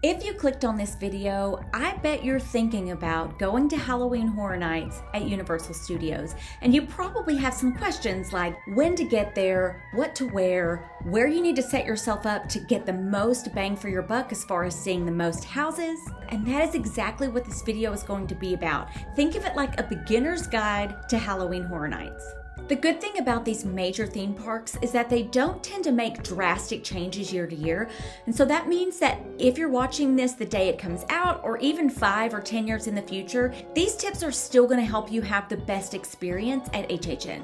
If you clicked on this video, I bet you're thinking about going to Halloween Horror Nights at Universal Studios, and you probably have some questions like when to get there, what to wear, where you need to set yourself up to get the most bang for your buck as far as seeing the most houses, and that is exactly what this video is going to be about. Think of it like a beginner's guide to Halloween Horror Nights. The good thing about these major theme parks is that they don't tend to make drastic changes year to year. And so that means that if you're watching this the day it comes out, or even 5 or 10 years in the future, these tips are still going to help you have the best experience at HHN.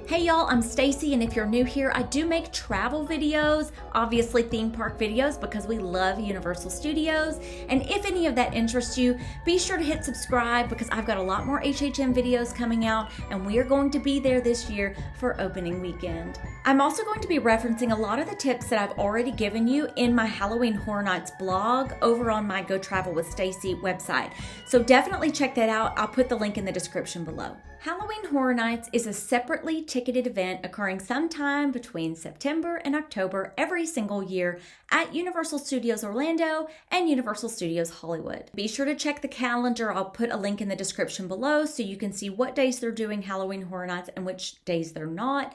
Hey y'all, I'm Stacy, and if you're new here, I do make travel videos, obviously theme park videos, because we love Universal Studios. And if any of that interests you, be sure to hit subscribe because I've got a lot more HHN videos coming out, and we are going to be there this year for opening weekend. I'm also going to be referencing a lot of the tips that I've already given you in my Halloween Horror Nights blog over on my Go Travel with Stacy website. So definitely check that out. I'll put the link in the description below. Halloween Horror Nights is a separately ticketed event occurring sometime between September and October every single year at Universal Studios Orlando and Universal Studios Hollywood. Be sure to check the calendar. I'll put a link in the description below so you can see what days they're doing Halloween Horror Nights and which days they're not.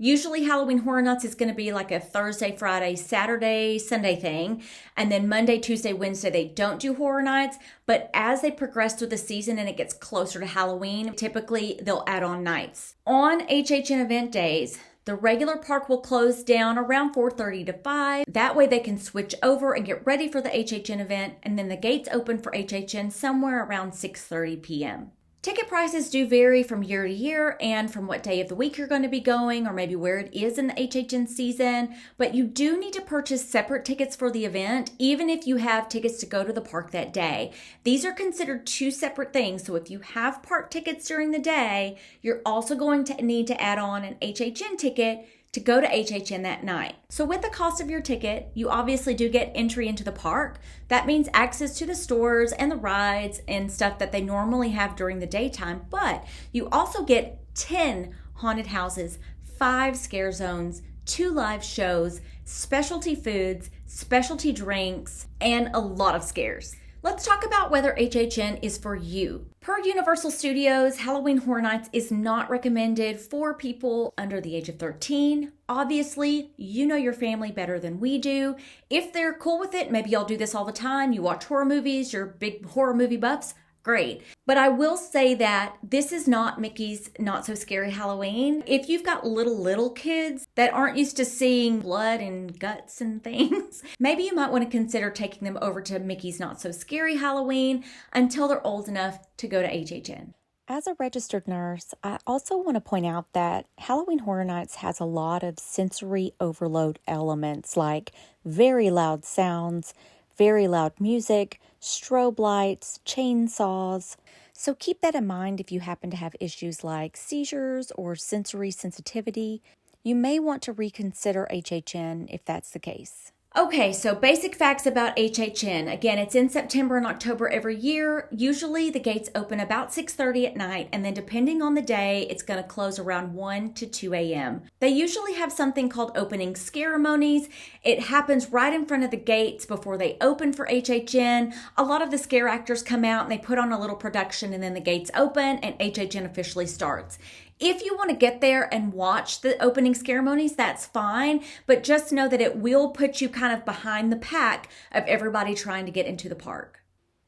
Usually Halloween Horror Nights is going to be like a Thursday, Friday, Saturday, Sunday thing. And then Monday, Tuesday, Wednesday, they don't do Horror Nights. But as they progress through the season and it gets closer to Halloween, typically they'll add on nights. On HHN event days, the regular park will close down around 4:30 to 5. That way they can switch over and get ready for the HHN event. And then the gates open for HHN somewhere around 6:30 p.m. Ticket prices do vary from year to year and from what day of the week you're going to be going or maybe where it is in the HHN season, but you do need to purchase separate tickets for the event, even if you have tickets to go to the park that day. These are considered two separate things, so if you have park tickets during the day, you're also going to need to add on an HHN ticket to go to HHN that night. So with the cost of your ticket, you obviously do get entry into the park. That means access to the stores and the rides and stuff that they normally have during the daytime, but you also get 10 haunted houses, 5 scare zones, 2 live shows, specialty foods, specialty drinks, and a lot of scares. Let's talk about whether HHN is for you. Per Universal Studios, Halloween Horror Nights is not recommended for people under the age of 13. Obviously, you know your family better than we do. If they're cool with it, maybe y'all do this all the time. You watch horror movies, you're big horror movie buffs. Great. But I will say that this is not Mickey's Not So Scary Halloween. If you've got little kids that aren't used to seeing blood and guts and things, maybe you might want to consider taking them over to Mickey's Not So Scary Halloween until they're old enough to go to HHN. As a registered nurse, I also want to point out that Halloween Horror Nights has a lot of sensory overload elements like very loud sounds, very loud music, strobe lights, chainsaws. So keep that in mind if you happen to have issues like seizures or sensory sensitivity. You may want to reconsider HHN if that's the case. Okay, so basic facts about HHN. Again, it's in September and October every year. Usually the gates open about 6:30 at night, and then depending on the day, it's going to close around 1 to 2 a.m. They usually have something called opening Scaremonies. It happens right in front of the gates before they open for HHN. A lot of the scare actors come out and they put on a little production, and then the gates open and HHN officially starts. If you want to get there and watch the opening Scaremonies, that's fine, but just know that it will put you kind of behind the pack of everybody trying to get into the park.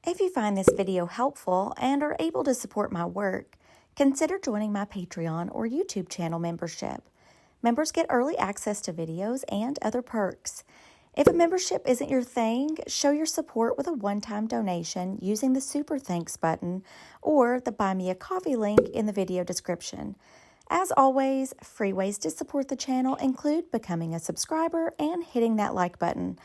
If you find this video helpful and are able to support my work, consider joining my Patreon or YouTube channel membership. Members get early access to videos and other perks. If a membership isn't your thing, show your support with a one-time donation using the Super Thanks button or the Buy Me a Coffee link in the video description. As always, free ways to support the channel include becoming a subscriber and hitting that like button.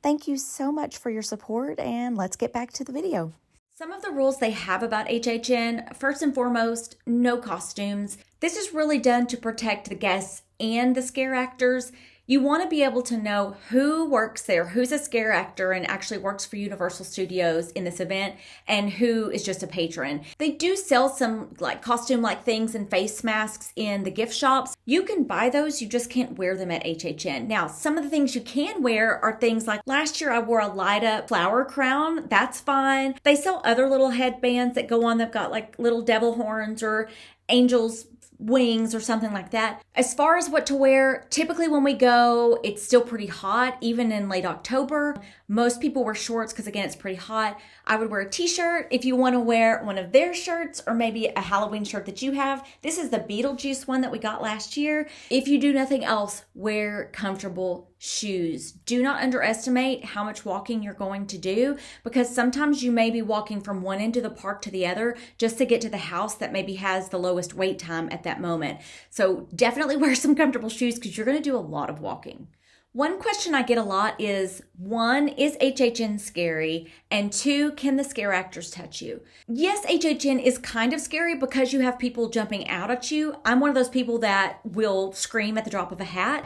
Thank you so much for your support, and let's get back to the video. Some of the rules they have about HHN, first and foremost, no costumes. This is really done to protect the guests and the scare actors. You want to be able to know who works there, who's a scare actor and actually works for Universal Studios in this event, and who is just a patron. They do sell some like costume-like things and face masks in the gift shops. You can buy those, you just can't wear them at HHN. Now, some of the things you can wear are things like last year I wore a light-up flower crown. That's fine. They sell other little headbands that go on. They've got like little devil horns or angels' wings or something like that. As far as what to wear, typically when we go, it's still pretty hot, even in late October. Most people wear shorts because again, it's pretty hot. I would wear a t-shirt if you want to wear one of their shirts or maybe a Halloween shirt that you have. This is the Beetlejuice one that we got last year. If you do nothing else, wear comfortable shoes. Do not underestimate how much walking you're going to do because sometimes you may be walking from one end of the park to the other just to get to the house that maybe has the lowest wait time at that moment. So definitely wear some comfortable shoes because you're going to do a lot of walking. One question I get a lot is, 1, is HHN scary? And 2, can the scare actors touch you? Yes, HHN is kind of scary because you have people jumping out at you. I'm one of those people that will scream at the drop of a hat.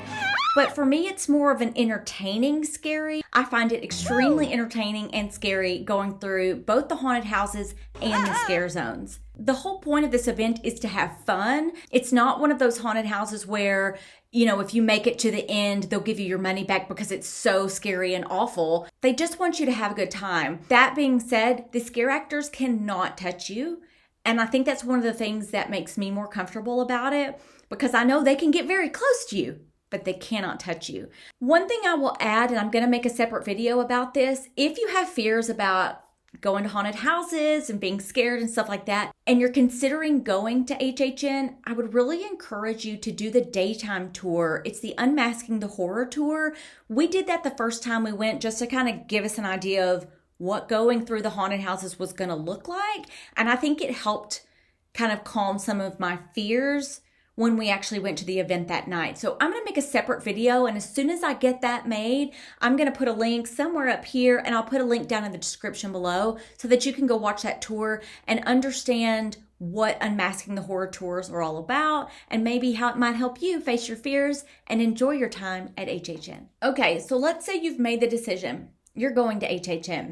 But for me, it's more of an entertaining scary. I find it extremely entertaining and scary going through both the haunted houses and the scare zones. The whole point of this event is to have fun. It's not one of those haunted houses where, you know, if you make it to the end, they'll give you your money back because it's so scary and awful. They just want you to have a good time. That being said, the scare actors cannot touch you. And I think that's one of the things that makes me more comfortable about it because I know they can get very close to you, but they cannot touch you. One thing I will add, and I'm going to make a separate video about this, if you have fears about going to haunted houses and being scared and stuff like that, and you're considering going to HHN, I would really encourage you to do the daytime tour. It's the Unmasking the Horror tour. We did that the first time we went just to kind of give us an idea of what going through the haunted houses was going to look like. And I think it helped kind of calm some of my fears when we actually went to the event that night. So I'm going to make a separate video, and as soon as I get that made, I'm going to put a link somewhere up here, and I'll put a link down in the description below so that you can go watch that tour and understand what Unmasking the Horror tours are all about and maybe how it might help you face your fears and enjoy your time at HHN. Okay, so let's say you've made the decision. You're going to HHN.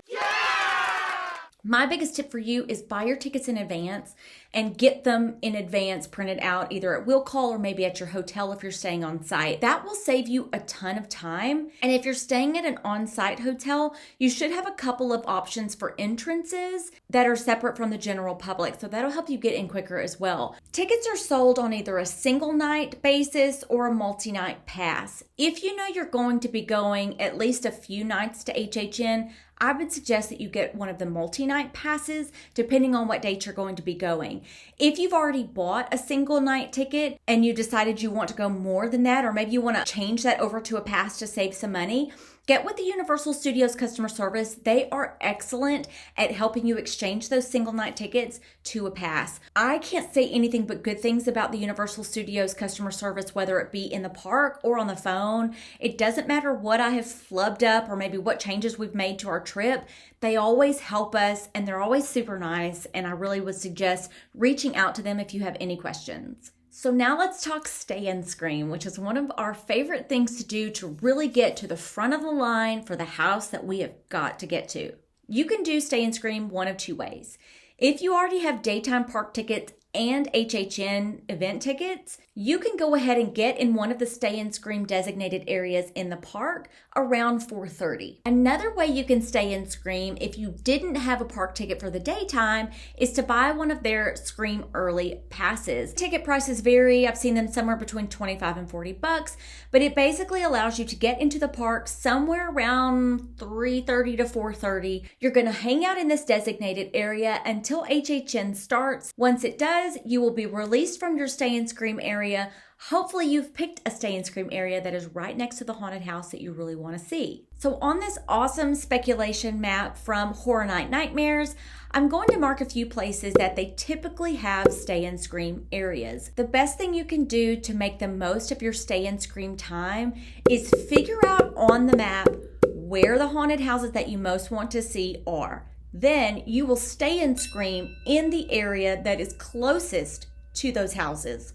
My biggest tip for you is buy your tickets in advance and get them in advance printed out either at will call or maybe at your hotel if you're staying on site. That will save you a ton of time. And if you're staying at an on-site hotel, you should have a couple of options for entrances that are separate from the general public. So that'll help you get in quicker as well. Tickets are sold on either a single night basis or a multi-night pass. If you know you're going to be going at least a few nights to HHN, I would suggest that you get one of the multi-night passes depending on what date you're going to be going. If you've already bought a single night ticket and you decided you want to go more than that, or maybe you want to change that over to a pass to save some money, get with the Universal Studios customer service. They are excellent at helping you exchange those single night tickets to a pass. I can't say anything but good things about the Universal Studios customer service, whether it be in the park or on the phone. It doesn't matter what I have flubbed up or maybe what changes we've made to our trip. They always help us and they're always super nice. And I really would suggest reaching out to them if you have any questions. So now let's talk Stay and Scream, which is one of our favorite things to do to really get to the front of the line for the house that we have got to get to. You can do Stay and Scream one of two ways. If you already have daytime park tickets and HHN event tickets, you can go ahead and get in one of the Stay and Scream designated areas in the park around 4:30. Another way you can Stay and Scream if you didn't have a park ticket for the daytime is to buy one of their Scream Early passes. Ticket prices vary. I've seen them somewhere between $25 and $40, but it basically allows you to get into the park somewhere around 3:30 to 4:30. You're going to hang out in this designated area until HHN starts. Once it does, you will be released from your Stay and Scream area. Hopefully you've picked a Stay and Scream area that is right next to the haunted house that you really want to see. So on this awesome speculation map from Horror Night Nightmares, I'm going to mark a few places that they typically have Stay and Scream areas. The best thing you can do to make the most of your Stay and Scream time is figure out on the map where the haunted houses that you most want to see are. Then you will Stay and Scream in the area that is closest to those houses.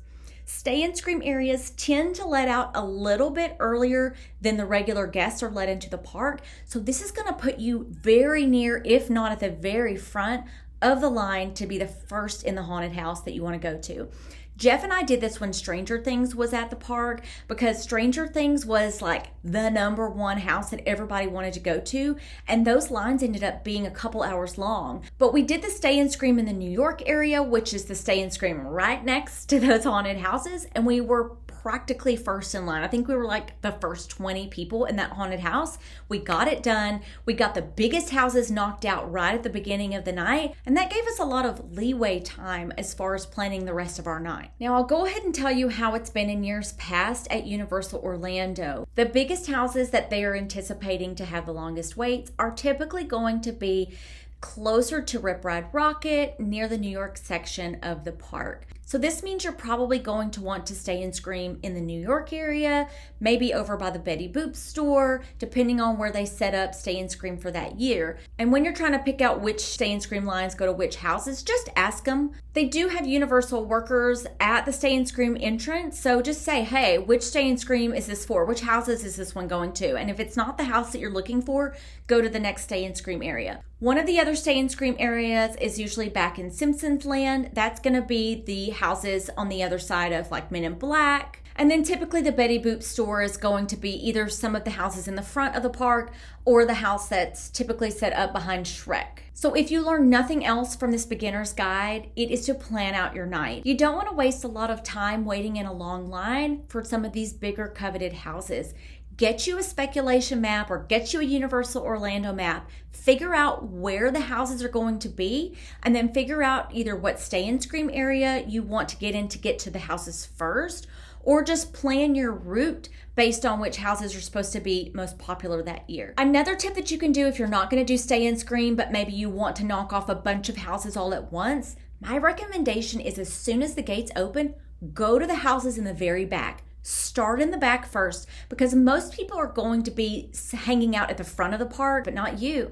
Stay and scream areas tend to let out a little bit earlier than the regular guests are let into the park. So this is going to put you very near, if not at the very front of the line, to be the first in the haunted house that you want to go to. Jeff and I did this when Stranger Things was at the park, because Stranger Things was like the number one house that everybody wanted to go to, and those lines ended up being a couple hours long. But we did the Stay and Scream in the New York area, which is the Stay and Scream right next to those haunted houses, and we were practically first in line. I think we were like the first 20 people in that haunted house. We got it done. We got the biggest houses knocked out right at the beginning of the night, and that gave us a lot of leeway time as far as planning the rest of our night. Now I'll go ahead and tell you how it's been in years past at Universal Orlando. The biggest houses that they are anticipating to have the longest waits are typically going to be closer to Rip Ride Rocket, near the New York section of the park. So this means you're probably going to want to stay and scream in the New York area, maybe over by the Betty Boop store, depending on where they set up Stay and Scream for that year. And when you're trying to pick out which Stay and Scream lines go to which houses, just ask them. They do have Universal workers at the Stay and Scream entrance, so just say, hey, which Stay and Scream is this for? Which houses is this one going to? And if it's not the house that you're looking for, go to the next Stay and Scream area. One of the other Stay and Scream areas is usually back in Simpsons Land. That's going to be the houses on the other side of like Men in Black. And then typically the Betty Boop store is going to be either some of the houses in the front of the park or the house that's typically set up behind Shrek. So if you learn nothing else from this beginner's guide, it is to plan out your night. You don't want to waste a lot of time waiting in a long line for some of these bigger coveted houses. Get you a speculation map or get you a Universal Orlando map. Figure out where the houses are going to be, and then figure out either what Stay and Scream area you want to get in to get to the houses first, or just plan your route based on which houses are supposed to be most popular that year. Another tip that you can do if you're not going to do Stay and Scream, but maybe you want to knock off a bunch of houses all at once, my recommendation is as soon as the gates open, go to the houses in the very back. Start in the back first, because most people are going to be hanging out at the front of the park, but not you.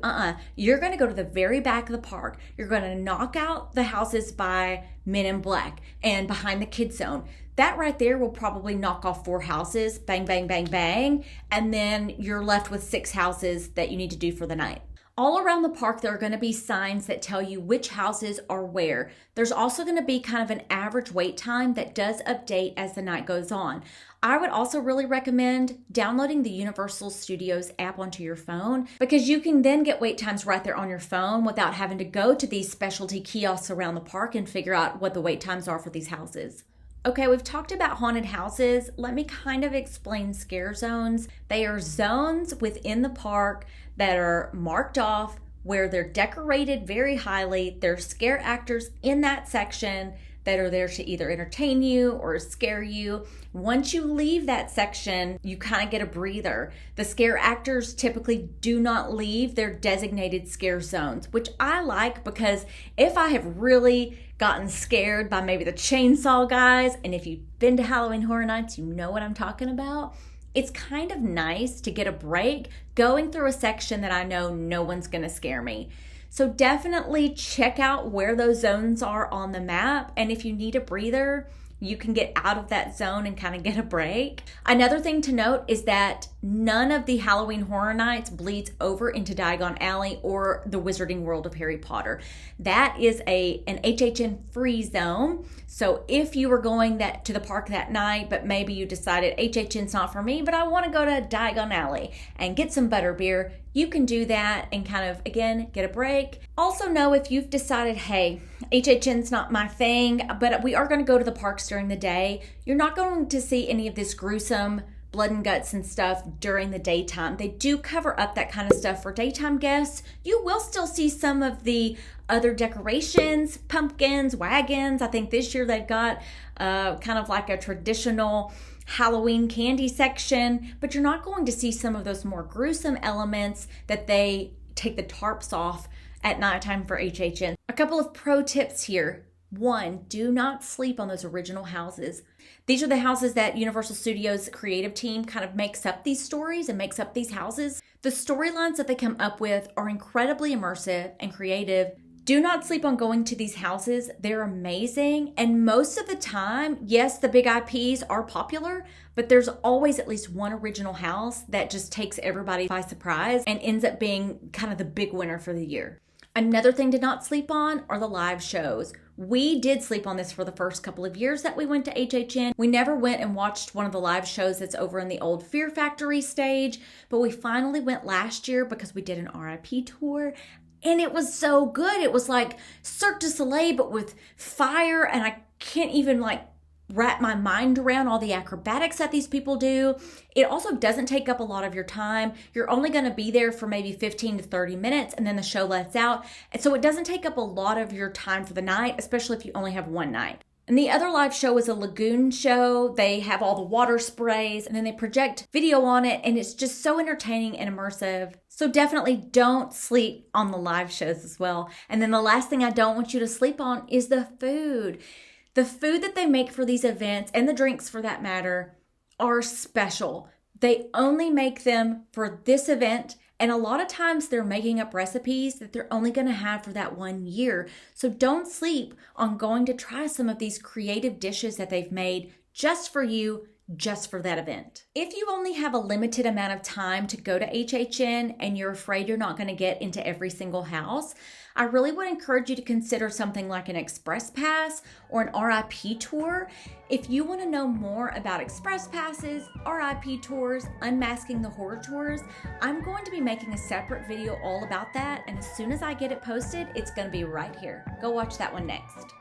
You're going to go to the very back of the park. You're going to knock out the houses by Men in Black and behind the kids zone. That right there will probably knock off 4 houses, bang, bang, bang, bang, and then you're left with 6 houses that you need to do for the night. All around the park, there are going to be signs that tell you which houses are where. There's also going to be kind of an average wait time that does update as the night goes on. I would also really recommend downloading the Universal Studios app onto your phone, because you can then get wait times right there on your phone without having to go to these specialty kiosks around the park and figure out what the wait times are for these houses. Okay, we've talked about haunted houses. Let me kind of explain scare zones. They are zones within the park that are marked off where they're decorated very highly. There's scare actors in that section that are there to either entertain you or scare you. Once you leave that section, you kind of get a breather. The scare actors typically do not leave their designated scare zones, which I like, because if I have really gotten scared by maybe the chainsaw guys, and if you've been to Halloween Horror Nights, you know what I'm talking about. It's kind of nice to get a break going through a section that I know no one's gonna scare me. So definitely check out where those zones are on the map, and if you need a breather, you can get out of that zone and kind of get a break. Another thing to note is that none of the Halloween Horror Nights bleeds over into Diagon Alley or the Wizarding World of Harry Potter. That is an HHN free zone. So if you were going to the park that night, but maybe you decided HHN's not for me, but I want to go to Diagon Alley and get some butterbeer, you can do that and kind of, again, get a break. Also know if you've decided, hey, HHN's not my thing, but we are going to go to the parks during the day, you're not going to see any of this gruesome blood and guts and stuff during the daytime. They do cover up that kind of stuff for daytime guests. You will still see some of the other decorations, pumpkins, wagons. I think this year they've got kind of like a traditional Halloween candy section, but you're not going to see some of those more gruesome elements that they take the tarps off at nighttime for HHN. A couple of pro tips here. 1, do not sleep on those original houses. These are the houses that Universal Studios creative team kind of makes up these stories and makes up these houses. The storylines that they come up with are incredibly immersive and creative. Do not sleep on going to these houses. They're amazing. And most of the time, yes, the big IPs are popular, but there's always at least one original house that just takes everybody by surprise and ends up being kind of the big winner for the year. Another thing to not sleep on are the live shows. We did sleep on this for the first couple of years that we went to HHN. We never went and watched one of the live shows that's over in the old Fear Factory stage, but we finally went last year because we did an RIP tour. And it was so good. It was like Cirque du Soleil, but with fire. And I can't even wrap my mind around all the acrobatics that these people do. It also doesn't take up a lot of your time. You're only going to be there for maybe 15 to 30 minutes and then the show lets out. And so it doesn't take up a lot of your time for the night, especially if you only have one night. And the other live show is a lagoon show. They have all the water sprays and then they project video on it, and it's just so entertaining and immersive. So definitely don't sleep on the live shows as well. And then the last thing I don't want you to sleep on is the food. The food that they make for these events, and the drinks for that matter, are special. They only make them for this event, and a lot of times they're making up recipes that they're only going to have for that 1 year. So don't sleep on going to try some of these creative dishes that they've made just for you, just for that event. If you only have a limited amount of time to go to HHN and you're afraid you're not going to get into every single house, I really would encourage you to consider something like an express pass or an RIP tour. If you want to know more about express passes, RIP tours, unmasking the horror tours, I'm going to be making a separate video all about that. And as soon as I get it posted, it's going to be right here. Go watch that one next.